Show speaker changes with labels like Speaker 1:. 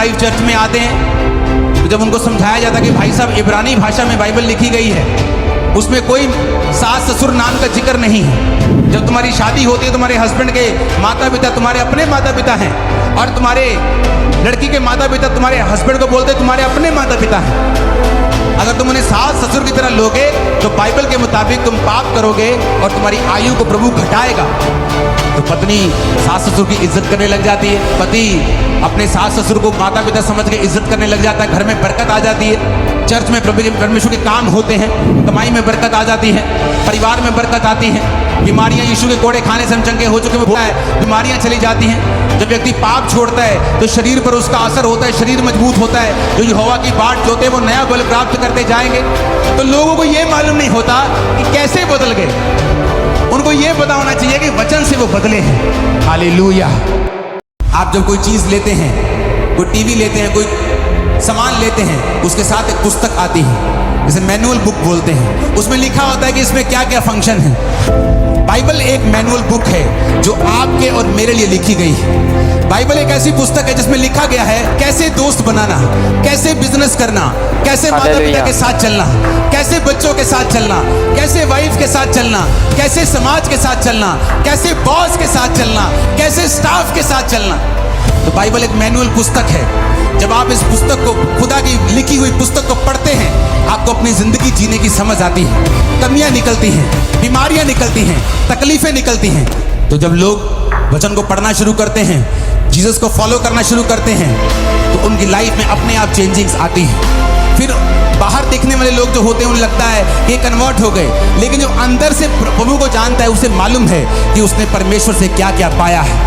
Speaker 1: Life church में आते हैं तो जब उनको समझाया जाता है कि भाई साहब इब्रानी भाषा में बाइबल लिखी गई है, उसमें कोई सास ससुर नाम का जिक्र नहीं है। जब तुम्हारी शादी होती है, तुम्हारे हस्बैंड के माता पिता तुम्हारे अपने माता पिता हैं, और तुम्हारे लड़की के माता पिता तुम्हारे हस्बैंड को बोलते तुम्हारे अपने माता पिता हैं। अगर तुम उन्हें सास ससुर की तरह लोगे तो बाइबल के मुताबिक तुम पाप करोगे और तुम्हारी आयु को प्रभु घटाएगा। तो पत्नी सास ससुर की इज्जत करने लग जाती है, पति अपने सास ससुर को माता पिता समझ के इज्जत करने लग जाता है, घर में बरकत आ जाती है, चर्च में प्रभु परमेश्वर के काम होते हैं, कमाई में बरकत आ जाती है, परिवार में बरकत आती है, बीमारियां यीशु के कोड़े खाने से हम चंगे हो चुके हैं, बीमारियां चली जाती हैं। जब व्यक्ति पाप छोड़ता है तो शरीर पर उसका असर होता है, शरीर मजबूत होता है, जो यहोवा की बाट जोते वो नया बल प्राप्त करते जाएंगे। तो लोगों को ये मालूम नहीं होता कि कैसे बदल गए, उनको ये पता होना चाहिए कि वचन से वो बदले हैं। हालेलुया। आप जब कोई चीज लेते हैं, कोई टीवी लेते हैं, कोई सामान लेते हैं, उसके साथ एक पुस्तक आती है, जैसे मैनुअल बुक बोलते हैं, उसमें लिखा होता है कि इसमें क्या क्या फंक्शन है। बाइबल एक मैनुअल बुक है जो आपके और मेरे लिए लिखी गई है। बाइबल एक ऐसी पुस्तक है जिसमें लिखा गया है कैसे दोस्त बनाना, कैसे बिजनेस करना, कैसे माता पिता के साथ चलना, कैसे बच्चों के साथ चलना, कैसे वाइफ के साथ चलना, कैसे समाज के साथ चलना, कैसे बॉस के साथ चलना, कैसे स्टाफ के साथ चलना। तो बाइबल एक मैनुअल पुस्तक है। जब आप इस पुस्तक को, खुदा की लिखी हुई पुस्तक को पढ़ते हैं, आपको अपनी जिंदगी जीने की समझ आती है, कमियां निकलती हैं, बीमारियां निकलती हैं, तकलीफें निकलती हैं। तो जब लोग वचन को पढ़ना शुरू करते हैं, जीसस को फॉलो करना शुरू करते हैं, तो उनकी लाइफ में अपने आप चेंजिंग्स आती हैं। फिर बाहर देखने वाले लोग जो होते हैं उन्हें लगता है कि कन्वर्ट हो गए, लेकिन जो अंदर से प्रभु को जानता है उसे मालूम है कि उसने परमेश्वर से क्या क्या पाया है।